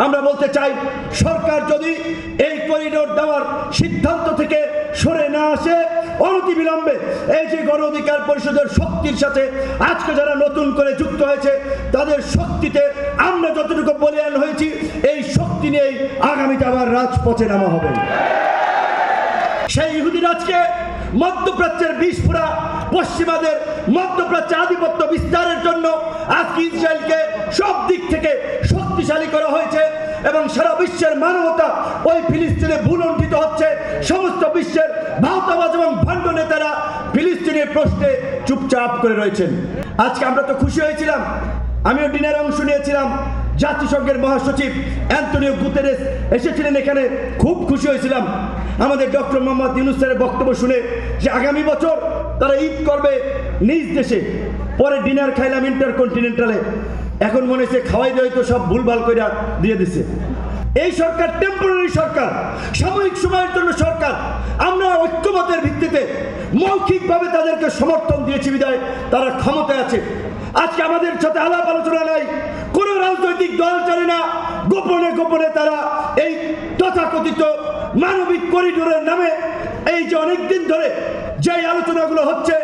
আমরা বলতে চাই, সরকার যদি এই করিডোর দেওয়ার সিদ্ধান্ত থেকে সরে না আসে, অনতিবিলম্বে এই যে গণ অধিকার পরিষদের শক্তির সাথে আজকে যারা নতুন করে যুক্ত হয়েছে, তাদের শক্তিতে আমরা যতটুকু বলিয়ান হয়েছি, এই শক্তি নিয়েই আগামীতে আবার রাজপথে নামা হবে। সেই ইহুদি রাজকে মধ্যপ্রাচ্যের বিস্ফোরা পশ্চিমাদের মধ্যপ্রাচ্যে আধিপত্য বিস্তারের জন্য আজকে ইসরায়েলকে সব দিক থেকে শক্তিশালী করা হয়েছে এবং সারা বিশ্বের মানবতা ওই ফিলিস্তিনে ভুলুণ্ঠিত হচ্ছে। সমস্ত বিশ্বের ভাওতাবাজ এবং ভণ্ড নেতারা ফিলিস্তিনের প্রশ্নে চুপচাপ করে রয়েছেন। আজকে আমরা তো খুশি হয়েছিলাম, আমিও ডিনারে অংশ নিয়েছিলাম, জাতিসংঘের মহাসচিব অ্যান্টনিও গুতেরেস এসেছিলেন এখানে, খুব খুশি হয়েছিলাম আমাদের ডক্টর মোহাম্মদ ইউনূস স্যারের বক্তব্য শুনে যে আগামী বছর তারা ঈদ করবে নিজ দেশে। পরে ডিনার খাইলাম ইন্টারকন্টিনেন্টালে, এখন মনে হচ্ছে খাওয়াই দেওয়াই তো সব ভুলভাল করে দিয়ে দিছে। এই সরকার টেম্পোরারি সরকার, সাময়িক সময়ের জন্য সরকার। আমরা ঐক্যমতের ভিত্তিতে মৌখিকভাবে তাদেরকে সমর্থন দিয়েছি বিধায় তারা ক্ষমতায় আছে। আজকে আমাদের সাথে আলাপ আলোচনা নাই, কোন রাজনৈতিক দল চলে না, গোপনে গোপনে তারা এই তথাকথিত মানবিক করিডোরের নামে এই যে অনেকদিন ধরে যে আলোচনাগুলো হচ্ছে,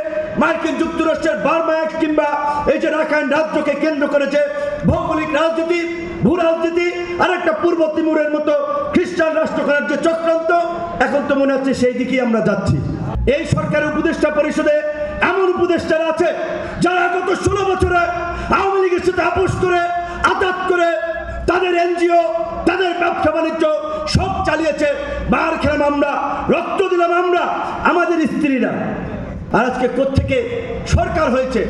মার্কিন যুক্তরাষ্ট্রের বার্মা অ্যাক্ট কিংবা এই যে রাখাইন রাজ্যকে কেন্দ্র করেছে ভৌগোলিক রাজনীতি, ভূ রাজনীতি, আর একটা পূর্ব তিমুরের মতো খ্রিস্টান রাষ্ট্র করার যে চক্রান্ত, এখন তো মনে হচ্ছে সেই দিকেই আমরা যাচ্ছি। এই সরকারের উপদেষ্টা পরিষদে এমন উপদেষ্টারা আছে যারা গত 16 বছরে আওয়ামী লীগের সাথে আপোষ করে, আঘাত করে, তাদের এনজিও, তাদের ব্যবসা বাণিজ্য সব চালিয়েছে। মার খেলাম আমরা, রক্ত দিলাম আমরা, আমাদের স্ত্রীরা। আর আজকে কোত্থেকে সরকার হয়েছে?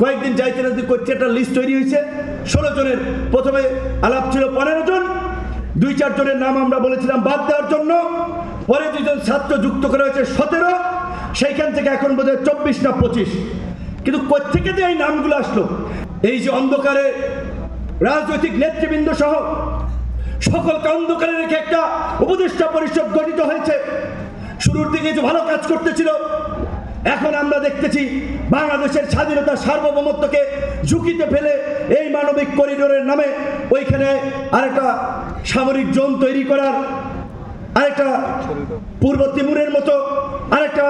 কয়েকদিন যাইতে না করছে একটা লিস্ট তৈরি হয়েছে 16 জনের। প্রথমে আলাপ ছিল 15 জন, 2-4 জনের নাম আমরা বলেছিলাম বাদ দেওয়ার জন্য, পরে 2 জন ছাত্র যুক্ত করা হয়েছে 17, সেইখান থেকে এখন বোধহয় 24 না 25। কিন্তু কোত্থেকে যে এই নামগুলো আসলো? এই যে অন্ধকারে রাজনৈতিক নেতৃবৃন্দ সহ সকলকে অন্ধকারে রেখে একটা উপদেষ্টা পরিষদ গঠিত হয়েছে। শুরুর দিকে যে ভালো কাজ করতেছিল, এখন আমরা দেখতেছি বাংলাদেশের স্বাধীনতা সার্বভৌমত্বকে ঝুঁকিতে ফেলে এই মানবিক করিডোরের নামে ওইখানে আরেকটা সামরিক জোন তৈরি করার, আরেকটা পূর্ব তিমুরের মতো আরেকটা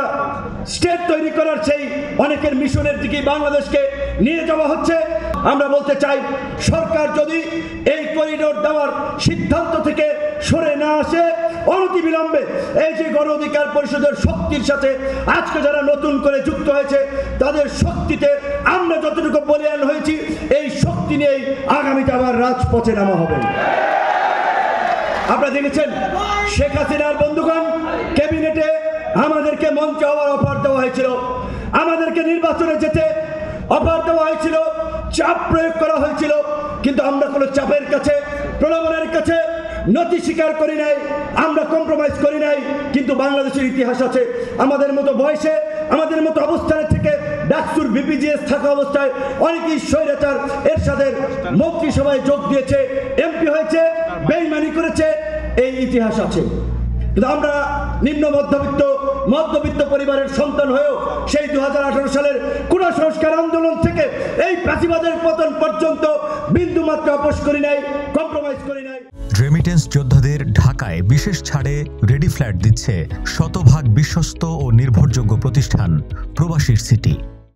স্টেট তৈরি করার সেই অনেকের মিশনের দিকে বাংলাদেশকে নিয়ে যাওয়া হচ্ছে। আমরা বলতে চাই, সরকার যদি এই করিডোর দেওয়ার সিদ্ধান্ত থেকে সরে না আসে, অনতিবিলম্বে এই যে গণ অধিকার পরিষদের শক্তির সাথে আজকে যারা নতুন করে যুক্ত হয়েছে, তাদের শক্তিতে আমরা যতটুকু বলিয়ান হয়েছি, এই শক্তি নিয়েই আগামীতে আবার রাজপথে নামা হবে। আপনারা দেখেছেন শেখ হাসিনার বন্ধুগণ ক্যাবিনেটে আমাদেরকে মঞ্চে হওয়ার অফার দেওয়া হয়েছিল, আমাদেরকে নির্বাচনে যেতে অফার দেওয়া হয়েছিল, চাপ প্রয়োগ করা হয়েছিল, কিন্তু আমরা কোনো চাপের কাছে, প্রলোভনের কাছে নতি স্বীকার করি নাই, আমরা কম্প্রোমাইজ করি নাই। কিন্তু বাংলাদেশের ইতিহাস আছে, আমাদের মতো বয়সে, আমাদের মতো অবস্থানে থেকে ডাকসুর বিপিজিএস থাকা অবস্থায় অনেকেই স্বৈরাচার এরশাদের মন্ত্রিসভায় যোগ দিয়েছে, এমপি হয়েছে, বেইমানি করেছে, এই ইতিহাস আছে। কিন্তু আমরা নিম্ন মধ্যবিত্ত পরিবারের সন্তান হয়েও সেই 2018 সালের কোটা সংস্কার আন্দোলন থেকে এই ফ্যাসিবাদের পতন পর্যন্ত বিন্দুমাত্র আপোষ করি নাই, কম্প্রোমাইজ করি নাই। রেমিটেন্স যোদ্ধাদের ঢাকায় বিশেষ ছাড়ে রেডি ফ্ল্যাট দিচ্ছে শতভাগ বিশ্বস্ত ও নির্ভরযোগ্য প্রতিষ্ঠান প্রবাসীর সিটি।